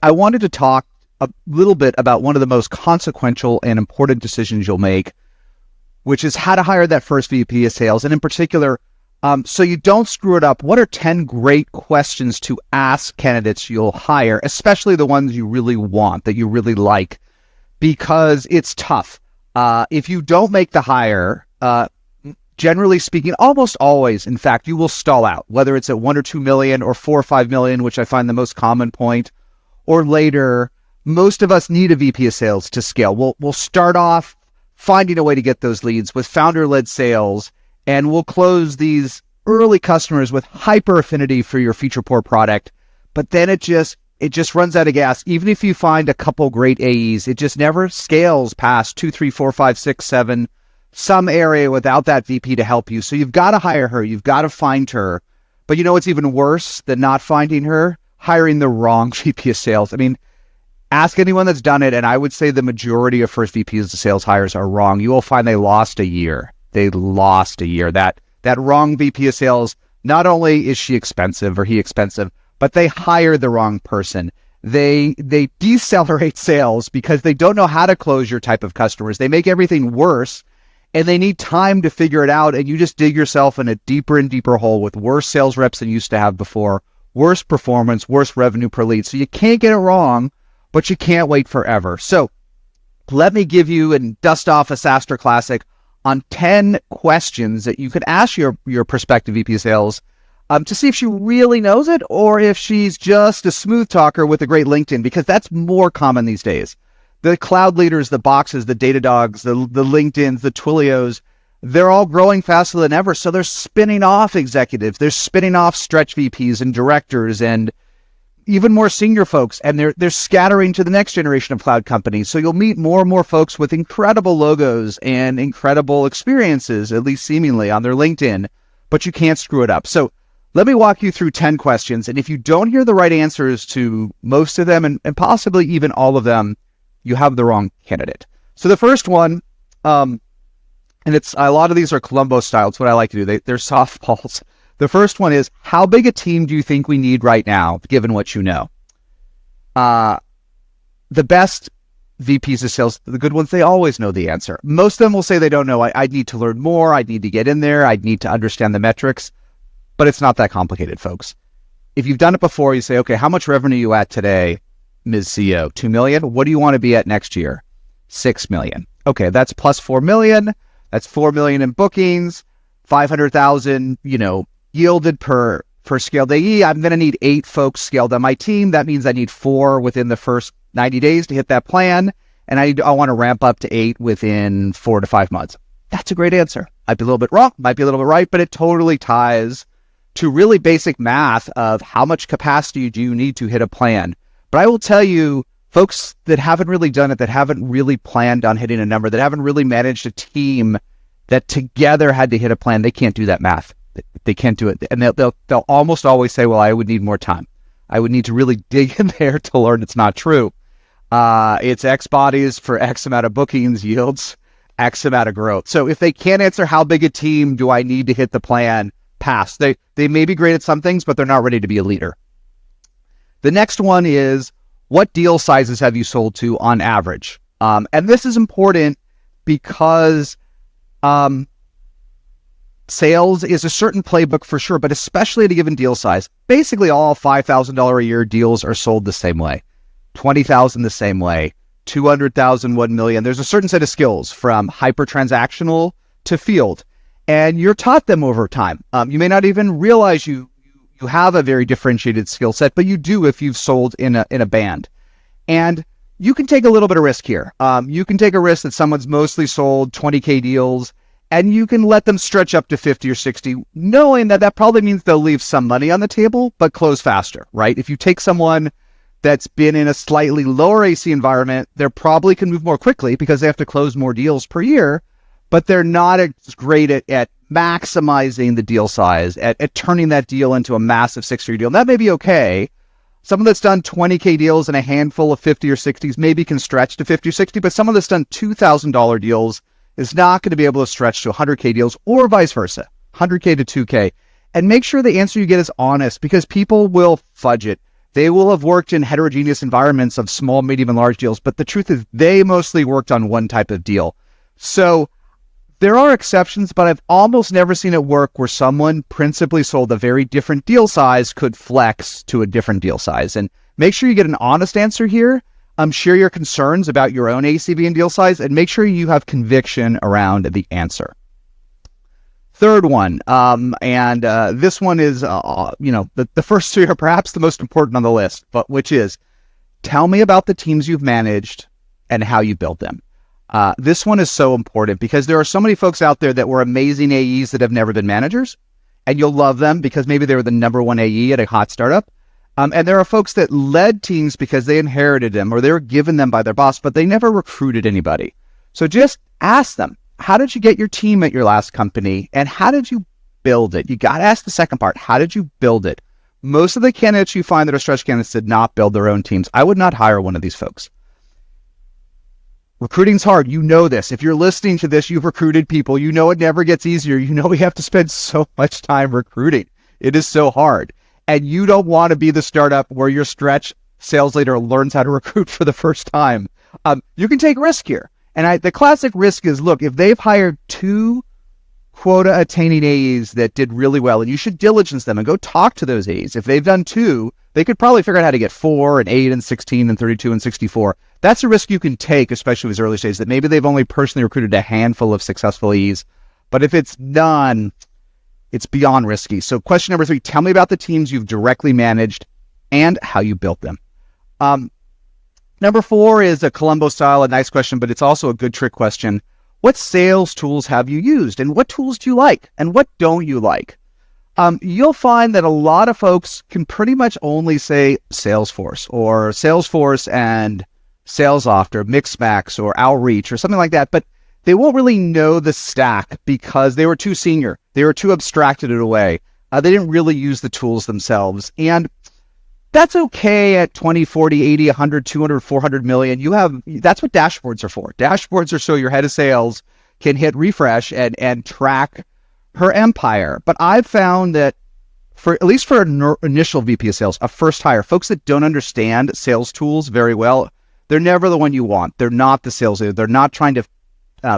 I wanted to talk a little bit about one of the most consequential and important decisions you'll make, which is how to hire that first VP of sales. And in particular, so you don't screw it up, what are 10 great questions to ask candidates you'll hire, especially the ones you really want, that you really like, because it's tough. If you don't make the hire, generally speaking, almost always, in fact, you will stall out, whether it's at 1 or 2 million or 4 or 5 million, which I find the most common point, or later. Most of us need a VP of sales to scale. We'll start off finding a way to get those leads with founder-led sales, and we'll close these early customers with hyper affinity for your feature poor product. But then it just runs out of gas. Even if you find a couple great AEs, it just never scales past 2, 3, 4, 5, 6, 7, some area without that VP to help you. So you've got to hire her. You've got to find her. But you know what's even worse than not finding her? Hiring the wrong VP of sales. I mean, ask anyone that's done it, and I would say the majority of first VPs of sales hires are wrong. You will find they lost a year. They lost a year. That wrong VP of sales, not only is she expensive or he expensive, but they hire the wrong person. They decelerate sales because they don't know how to close your type of customers. They make everything worse, and they need time to figure it out, and you just dig yourself in a deeper and deeper hole with worse sales reps than you used to have before, worse performance, worse revenue per lead. So you can't get it wrong, but you can't wait forever. So let me give you and dust off a SaaStr Classic on 10 questions that you could ask your prospective VP of sales to see if she really knows it or if she's just a smooth talker with a great LinkedIn, because that's more common these days. The cloud leaders, the Boxes, the Datadogs, the LinkedIns, the Twilios, they're all growing faster than ever. So they're spinning off executives. They're spinning off stretch VPs and directors and even more senior folks, and they're scattering to the next generation of cloud companies. So you'll meet more and more folks with incredible logos and incredible experiences, at least seemingly, on their LinkedIn, but you can't screw it up. So let me walk you through 10 questions, and if you don't hear the right answers to most of them, and possibly even all of them, you have the wrong candidate. So the first one, and it's a lot of these are Columbo style. It's what I like to do. They're softballs. The first one is, how big a team do you think we need right now, given what you know? The best VPs of sales, the good ones, they always know the answer. Most of them will say they don't know. I need to learn more. I need to get in there. I need to understand the metrics. But it's not that complicated, folks. If you've done it before, you say, okay, how much revenue are you at today, Ms. CEO? 2 million? What do you want to be at next year? 6 million. Okay, that's plus 4 million. That's 4 million in bookings, 500,000, yielded per scaled AE. I'm going to need 8 folks scaled on my team. That means I need 4 within the first 90 days to hit that plan. And I want to ramp up to 8 within 4 to 5 months. That's a great answer. Might be a little bit wrong, might be a little bit right, but it totally ties to really basic math of how much capacity do you need to hit a plan. But I will tell you, folks that haven't really done it, that haven't really planned on hitting a number, that haven't really managed a team that together had to hit a plan, they can't do that math. They can't do it. And they'll almost always say, well, I would need more time. I would need to really dig in there to learn it's not true. It's X bodies for X amount of bookings yields X amount of growth. So if they can't answer how big a team do I need to hit the plan, pass. They may be great at some things, but they're not ready to be a leader. The next one is, what deal sizes have you sold to on average? And this is important because sales is a certain playbook for sure, but especially at a given deal size. Basically, all $5,000 a year deals are sold the same way. 20,000 the same way. 200,000, 1 million. There's a certain set of skills from hyper transactional to field, and you're taught them over time. You may not even realize you have a very differentiated skill set, but you do if you've sold in a band. And you can take a little bit of risk here. You can take a risk that someone's mostly sold 20K deals, and you can let them stretch up to 50 or 60, knowing that probably means they'll leave some money on the table, but close faster, right? If you take someone that's been in a slightly lower AC environment, they probably can move more quickly because they have to close more deals per year, but they're not as great at maximizing the deal size, at turning that deal into a massive 6-figure deal. And that may be okay. Someone that's done 20K deals and a handful of 50 or 60s maybe can stretch to 50 or 60, but someone that's done $2,000 deals is not going to be able to stretch to 100K deals, or vice versa, 100K to 2K. And make sure the answer you get is honest, because people will fudge it. They will have worked in heterogeneous environments of small, medium, and large deals, but the truth is they mostly worked on one type of deal. So there are exceptions, but I've almost never seen it work where someone principally sold a very different deal size could flex to a different deal size. And make sure you get an honest answer here. Share your concerns about your own ACV and deal size, and make sure you have conviction around the answer. Third one, this one is, the first three are perhaps the most important on the list, but which is, tell me about the teams you've managed and how you built them. This one is so important because there are so many folks out there that were amazing AEs that have never been managers, and you'll love them because maybe they were the number one AE at a hot startup. And there are folks that led teams because they inherited them or they were given them by their boss, but they never recruited anybody. So just ask them, how did you get your team at your last company and how did you build it? You got to ask the second part. How did you build it? Most of the candidates you find that are stretch candidates did not build their own teams. I would not hire one of these folks. Recruiting's hard. You know this. If you're listening to this, you've recruited people. You know it never gets easier. You know we have to spend so much time recruiting. It is so hard. And you don't want to be the startup where your stretch sales leader learns how to recruit for the first time. You can take risk here. And the classic risk is, look, if they've hired 2 quota attaining AEs that did really well, and you should diligence them and go talk to those AEs. If they've done 2, they could probably figure out how to get 4 and 8 and 16 and 32 and 64. That's a risk you can take, especially with early stage, that maybe they've only personally recruited a handful of successful AEs. But if it's none, it's beyond risky. So question number 3, tell me about the teams you've directly managed and how you built them. Number 4 is a Columbo style, a nice question, but it's also a good trick question. What sales tools have you used and what tools do you like and what don't you like? You'll find that a lot of folks can pretty much only say Salesforce or Salesforce and SalesLoft or Mixmax or Outreach or something like that, but they won't really know the stack because they were too senior. They were too abstracted it away. They didn't really use the tools themselves. And that's okay at 20, 40, 80, 100, 200, 400 million. That's what dashboards are for. Dashboards are so your head of sales can hit refresh and track her empire. But I've found that at least for an initial VP of sales, a first hire, folks that don't understand sales tools very well, they're never the one you want. They're not the sales leader. They're not trying to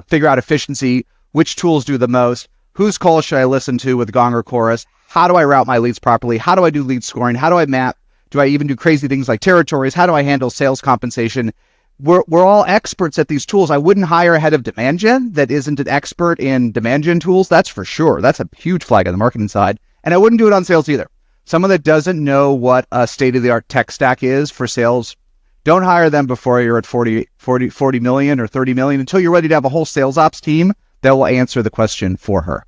figure out efficiency, which tools do the most, whose calls should I listen to with Gong or Chorus, how do I route my leads properly, how do I do lead scoring, how do I map, do I even do crazy things like territories, how do I handle sales compensation? We're all experts at these tools. I wouldn't hire a head of demand gen that isn't an expert in demand gen tools, that's for sure. That's a huge flag on the marketing side. And I wouldn't do it on sales either. Someone that doesn't know what a state-of-the-art tech stack is for sales, don't hire them before you're at 40 million or 30 million until you're ready to have a whole sales ops team that will answer the question for her.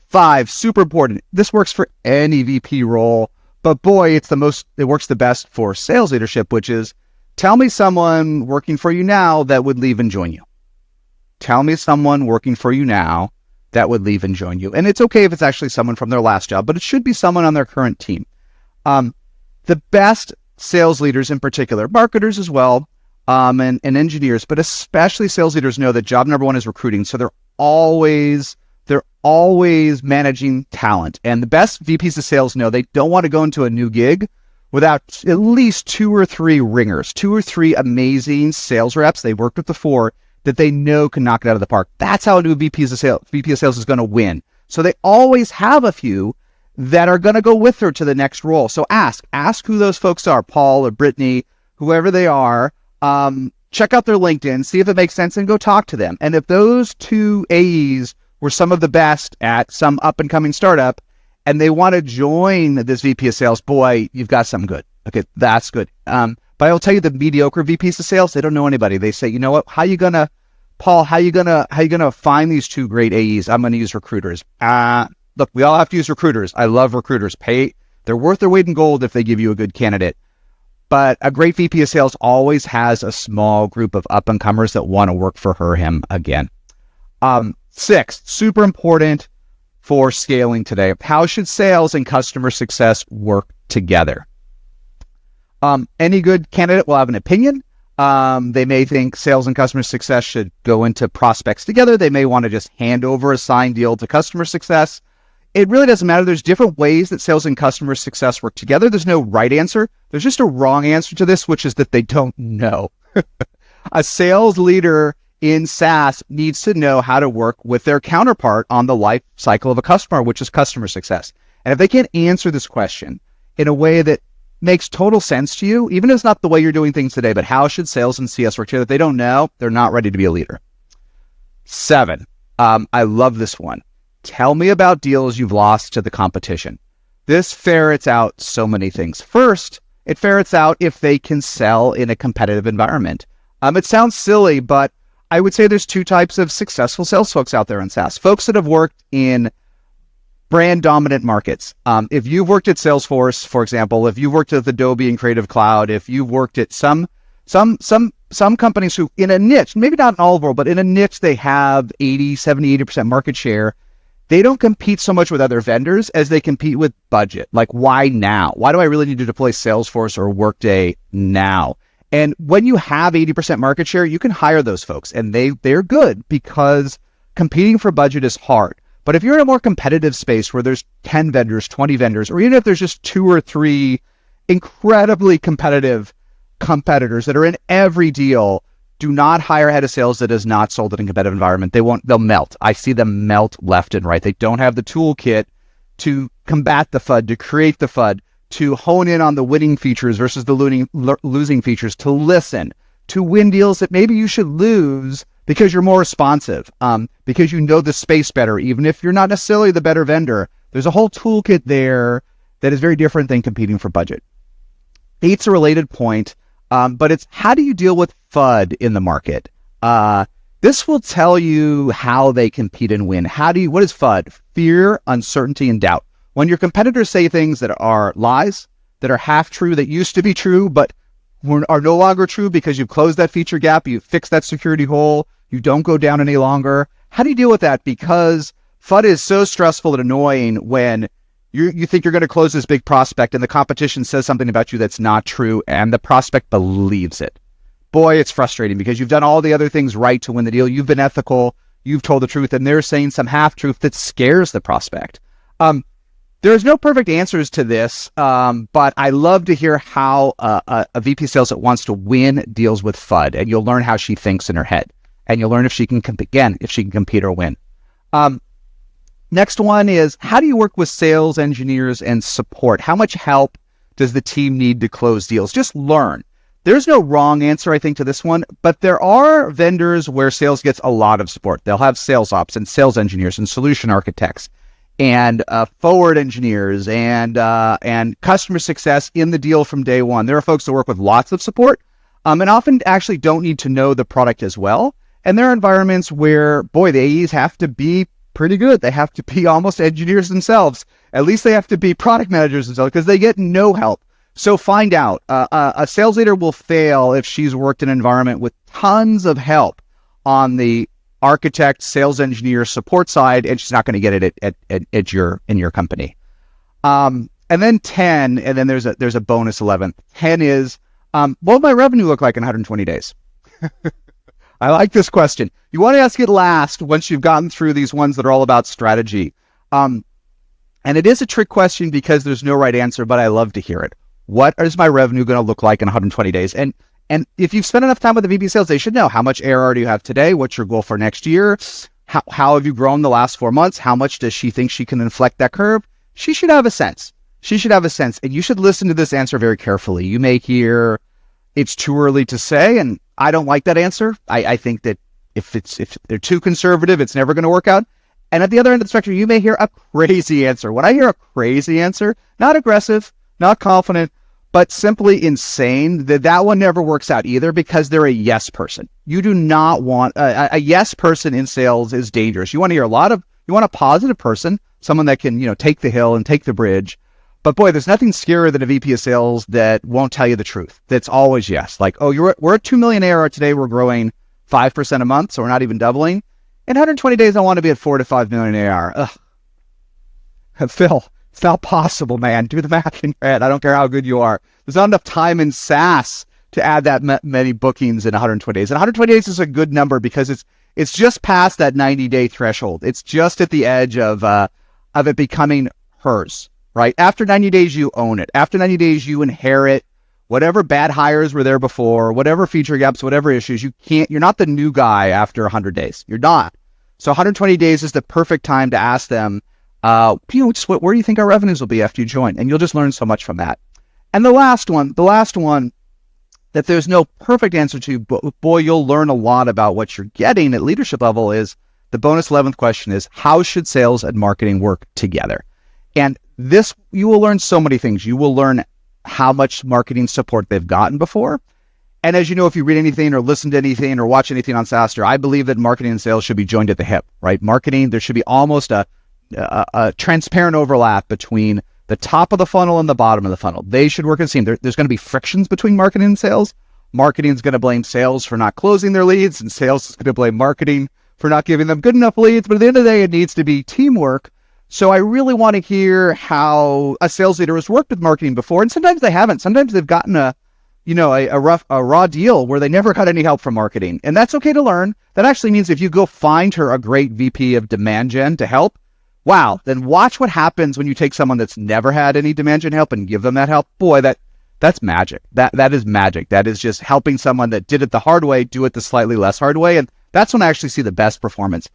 5, super important. This works for any VP role, but boy, it works the best for sales leadership, which is tell me someone working for you now that would leave and join you. Tell me someone working for you now that would leave and join you. And it's okay if it's actually someone from their last job, but it should be someone on their current team. The best sales leaders in particular, marketers as well, and engineers, but especially sales leaders know that job number 1 is recruiting. So they're always managing talent. And the best VPs of sales know they don't want to go into a new gig without at least 2 or 3 ringers, 2 or 3 amazing sales reps they worked with before that they know can knock it out of the park. That's how a new VP of sales is going to win. So they always have a few that are going to go with her to the next role. So ask who those folks are, Paul or Brittany, whoever they are. Check out their LinkedIn, see if it makes sense, and go talk to them. And if those 2 AEs were some of the best at some up-and-coming startup, and they want to join this VP of sales, boy, you've got something good. Okay, that's good. But I'll tell you, the mediocre VPs of sales, they don't know anybody. They say, you know what? How you gonna find these 2 great AEs? I'm gonna use recruiters. Look, we all have to use recruiters. I love recruiters. They're worth their weight in gold if they give you a good candidate. But a great VP of sales always has a small group of up-and-comers that want to work for her, him again. 6, super important for scaling today. How should sales and customer success work together? Any good candidate will have an opinion. They may think sales and customer success should go into prospects together. They may want to just hand over a signed deal to customer success. it really doesn't matter. There's different ways that sales and customer success work together. There's no right answer. There's just a wrong answer to this, which is that they don't know. A sales leader in SaaS needs to know how to work with their counterpart on the life cycle of a customer, which is customer success. And if they can't answer this question in a way that makes total sense to you, even if it's not the way you're doing things today, but how should sales and CS work together, that they don't know, they're not ready to be a leader. 7, I love this one. Tell me about deals you've lost to the competition. This ferrets out so many things. First, it ferrets out if they can sell in a competitive environment. It sounds silly, but I would say there's 2 types of successful sales folks out there in SaaS. Folks that have worked in brand dominant markets. If you've worked at Salesforce, for example, if you've worked at Adobe and Creative Cloud, if you've worked at some companies who in a niche, maybe not in all of the world, but in a niche, they have 80, 70, 80% market share. They don't compete so much with other vendors as they compete with budget. Like, why now? Why do I really need to deploy Salesforce or Workday now? And when you have 80% market share, you can hire those folks, and they're good because competing for budget is hard. But if you're in a more competitive space where there's 10 vendors, 20 vendors, or even if there's just 2 or 3 incredibly competitive competitors that are in every deal, do not hire a head of sales that is not sold in a competitive environment. They'll melt. I see them melt left and right. They don't have the toolkit to combat the FUD, to create the FUD, to hone in on the winning features versus the losing features, to listen, to win deals that maybe you should lose because you're more responsive, because you know the space better, even if you're not necessarily the better vendor. There's a whole toolkit there that is very different than competing for budget. 8's a related point, but it's how do you deal with FUD in the market? This will tell you how they compete and win. What is FUD? Fear, uncertainty, and doubt. When your competitors say things that are lies, that are half true, that used to be true, but are no longer true because you've closed that feature gap, you fixed that security hole, you don't go down any longer. How do you deal with that? Because FUD is so stressful and annoying when you think you're going to close this big prospect and the competition says something about you that's not true and the prospect believes it. Boy, it's frustrating because you've done all the other things right to win the deal. You've been ethical, you've told the truth, and they're saying some half-truth that scares the prospect. There's no perfect answers to this, but I love to hear how a VP sales that wants to win deals with FUD, and you'll learn how she thinks in her head, and you'll learn if she can compete or win. Next one is, how do you work with sales engineers and support? How much help does the team need to close deals? Just learn. There's no wrong answer, I think, to this one, but there are vendors where sales gets a lot of support. They'll have sales ops and sales engineers and solution architects and forward engineers and customer success in the deal from day one. There are folks that work with lots of support and often actually don't need to know the product as well. And there are environments where, boy, the AEs have to be pretty good. They have to be almost engineers themselves. At least they have to be product managers themselves because they get no help. So find out. A sales leader will fail if she's worked in an environment with tons of help on the architect, sales engineer, support side, and she's not going to get it in your company. And then 10, and then there's a bonus 11. 10 is, what will my revenue look like in 120 days? I like this question. You want to ask it last once you've gotten through these ones that are all about strategy. And it is a trick question because there's no right answer, but I love to hear it. What is my revenue going to look like in 120 days? And if you've spent enough time with the VP sales, they should know how much ARR do you have today? What's your goal for next year? How have you grown the last 4 months? How much does she think she can inflect that curve? She should have a sense. And you should listen to this answer very carefully. You may hear it's too early to say, and I don't like that answer. I think that if they're too conservative, it's never going to work out. And at the other end of the spectrum, you may hear a crazy answer. When I hear a crazy answer, not aggressive, not confident, but simply insane, that one never works out either because they're a yes person. You do not want a yes person in sales is dangerous. You want to hear you want a positive person, someone that can, take the hill and take the bridge. But boy, there's nothing scarier than a VP of sales that won't tell you the truth. That's always yes. Like, oh, we're at 2 million ARR today. We're growing 5% a month. So we're not even doubling. In 120 days, I want to be at 4 to 5 million ARR. Ugh. Phil, it's not possible, man. Do the math in your head. I don't care how good you are. There's not enough time in SaaS to add that many bookings in 120 days. And 120 days is a good number because it's just past that 90-day threshold. It's just at the edge of of it becoming hers, right? After 90 days, you own it. After 90 days, you inherit whatever bad hires were there before, whatever feature gaps, whatever issues. You're not the new guy after 100 days. You're not. So 120 days is the perfect time to ask them, where do you think our revenues will be after you join? And you'll just learn so much from that. And the last one that there's no perfect answer to, but boy, you'll learn a lot about what you're getting at leadership level is the bonus 11th question is, how should sales and marketing work together? And this, you will learn so many things. You will learn how much marketing support they've gotten before. And as you know, if you read anything or listen to anything or watch anything on SaaStr, I believe that marketing and sales should be joined at the hip, right? Marketing, there should be almost a transparent overlap between the top of the funnel and the bottom of the funnel. They should work as a team. There's going to be frictions between marketing and sales. Marketing is going to blame sales for not closing their leads, and sales is going to blame marketing for not giving them good enough leads. But at the end of the day, it needs to be teamwork. So I really want to hear how a sales leader has worked with marketing before. And sometimes they haven't. Sometimes they've gotten a raw deal where they never got any help from marketing. And that's okay to learn. That actually means if you go find her a great VP of demand gen to help, wow, then watch what happens when you take someone that's never had any demand gen help and give them that help. Boy, that's magic. That is magic. That is just helping someone that did it the hard way, do it the slightly less hard way. And that's when I actually see the best performance.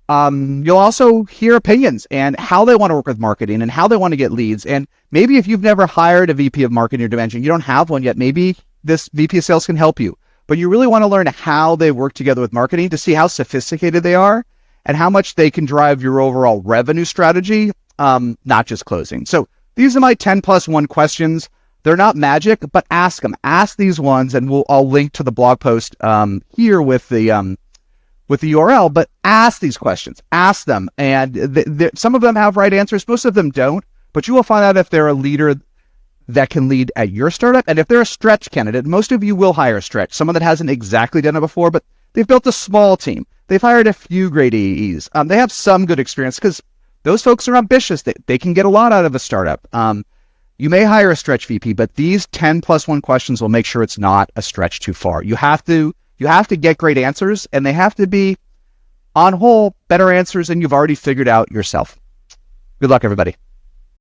You'll also hear opinions and how they want to work with marketing and how they want to get leads. And maybe if you've never hired a VP of marketing or demand gen, you don't have one yet, maybe this VP of sales can help you. But you really want to learn how they work together with marketing to see how sophisticated they are and how much they can drive your overall revenue strategy, not just closing. So these are my 10+1 questions. They're not magic, but ask them. Ask these ones, and I'll link to the blog post here with the URL. But ask these questions. Ask them, and some of them have right answers. Most of them don't. But you will find out if they're a leader that can lead at your startup, and if they're a stretch candidate. Most of you will hire a stretch, someone that hasn't exactly done it before, but they've built a small team. They've hired a few great AEs. They have some good experience because those folks are ambitious. They can get a lot out of a startup. You may hire a stretch VP, but these 10+1 questions will make sure it's not a stretch too far. You have to get great answers, and they have to be, on whole, better answers than you've already figured out yourself. Good luck, everybody.